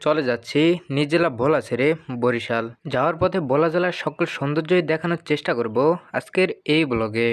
চলে যাচ্ছি নিজ জেলা ভোলা ছেড়ে বরিশাল। যাওয়ার পথে ভোলা জেলার সকল সৌন্দর্যই দেখানোর চেষ্টা করব আজকের এই ব্লগে।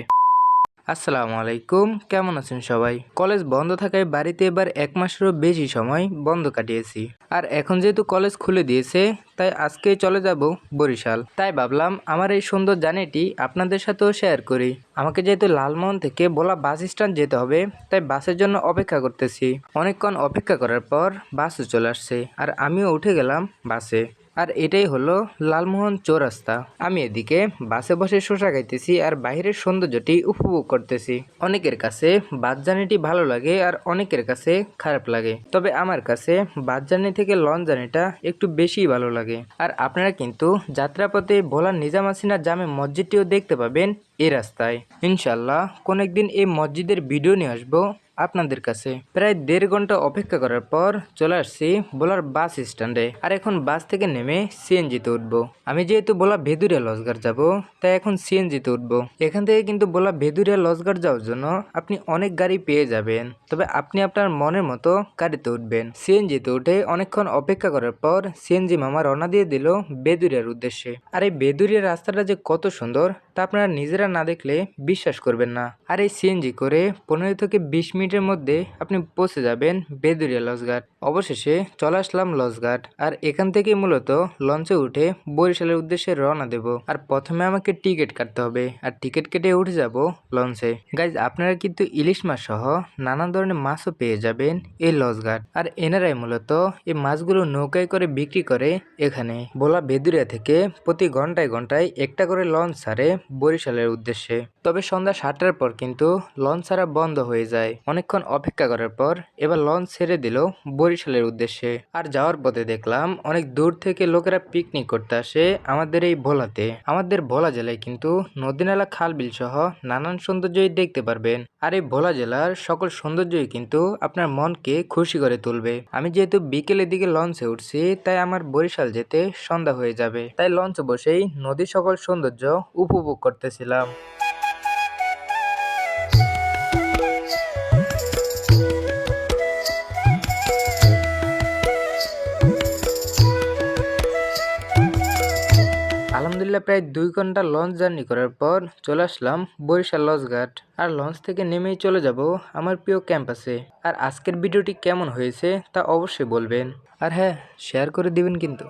আসসালামু আলাইকুম, কেমন আছেন সবাই? কলেজ বন্ধ থাকায় বাড়িতে এবার 1 মাসেরও বেশি সময় বন্ধ কাটিয়েছি। আর এখন যেহেতু কলেজ খুলে দিয়েছে, তাই আজকে চলে যাব বরিশাল। তাই ভাবলাম আমার এই সুন্দর জার্নিটি আপনাদের সাথেও শেয়ার করি। আমাকে যেহেতু লালমোহন থেকে ভোলা বাস স্ট্যান্ড যেতে হবে, তাই বাসের জন্য অপেক্ষা করতেছি। অনেকক্ষণ অপেক্ষা করার পর বাসও চলে আসছে, আর আমিও উঠে গেলাম বাসে। আর এটাই হলো লালমোহন চৌরাস্তা। আমি এদিকে বাসে বসে শসা খাইতেছি আর বাইরের সৌন্দর্যটি উপভোগ করতেছি। অনেকের কাছে বাস জার্নিটি ভালো লাগে আর অনেকের কাছে খারাপ লাগে, তবে আমার কাছে বাস জার্নি থেকে লঞ্চ জার্নিটা একটু বেশি ভালো লাগে। আর আপনারা কিন্তু যাত্রাপথে ভোলার নিজাম হাসিনা জামে মসজিদটিও দেখতে পাবেন এই রাস্তায়। ইনশাল্লাহ কোন একদিন এই মসজিদের ভিডিও নিয়ে আসবো আপনাদের কাছে। প্রায় 1.5 ঘন্টা অপেক্ষা করার পর চলে আসছি ভোলার বাস স্ট্যান্ডে। আর এখন বাস থেকে নেমে সিএনজিতে উঠবো। আমি যেহেতু ভোলা ভেদুরিয়া লঞ্চঘাট যাব, তাই এখন সিএনজিতে উঠবো। এখান থেকে কিন্তু ভোলা ভেদুরিয়া লঞ্চঘাট যাওয়ার জন্য আপনি অনেক গাড়ি পেয়ে যাবেন, তবে আপনি আপনার মনের মতো গাড়িতে উঠবেন। সিএনজিতে উঠে অনেকক্ষণ অপেক্ষা করার পর সিএনজি মামা রওনা দিয়ে দিল বেদুরিয়ার উদ্দেশ্যে। আর এই বেদুরিয়ার রাস্তাটা যে কত সুন্দর তা আপনারা নিজেরা না দেখলে বিশ্বাস করবেন না। আর এই সিএনজি করে 15 থেকে 20 মিনিটের মধ্যে আপনি পৌঁছে যাবেন বেদুরিয়া লঞ্চঘাট। অবশেষে চলে আসলাম লঞ্চঘাট, আর এখান থেকে মূলত লঞ্চে উঠে বরিশালের উদ্দেশ্যে রওনা দেব। আর প্রথমে আমাকে টিকিট কাটতে হবে, আর টিকিট কেটে উঠে যাব লঞ্চে। গাইজ, আপনারা কিন্তু ইলিশ মাছ সহ নানান ধরনের মাছও পেয়ে যাবেন এই লঞ্চঘাট। আর এনারাই মূলত এই মাছগুলো নৌকায় করে বিক্রি করে এখানে। ভোলা বেদুরিয়া থেকে প্রতি ঘন্টায় ঘন্টায় একটা করে লঞ্চ ছাড়ে বরিশালের উদ্দেশ্যে। তবে সন্ধ্যা 7টার পর কিন্তু লঞ্চ ছাড়া বন্ধ হয়ে যায়। অনেকক্ষণ অপেক্ষা করার পর এবার লঞ্চ ছেড়ে দিল বরিশালের উদ্দেশ্যে। আর যাওয়ার পথে দেখলাম অনেক দূর থেকে লোকেরা পিকনিক করতে আসে আমাদের এই ভোলাতে। আমাদের ভোলা জেলায় কিন্তু নদী নালা খাল বিল সহ নানান সৌন্দর্যই দেখতে পারবেন। আর এই ভোলা জেলার সকল সৌন্দর্যই কিন্তু আপনার মনকে খুশি করে তুলবে। আমি যেহেতু বিকেলের দিকে লঞ্চে উঠছি, তাই আমার বরিশাল যেতে সন্ধ্যা হয়ে যাবে। তাই লঞ্চে বসেই নদীর সকল সৌন্দর্য উপভোগ করতেছিলাম। আলহামদুলিল্লাহ প্রায় 2 ঘন্টা লঞ্চ জার্নি করার পর চলে আসলাম বরিশাল লঞ্চঘাট। আর লঞ্চ থেকে নেমেই চলে যাব আমার প্রিয় ক্যাম্পাসে। আর আজকের ভিডিওটি কেমন হয়েছে তা অবশ্যই বলবেন, আর হ্যাঁ, শেয়ার করে দিবেন কিন্তু।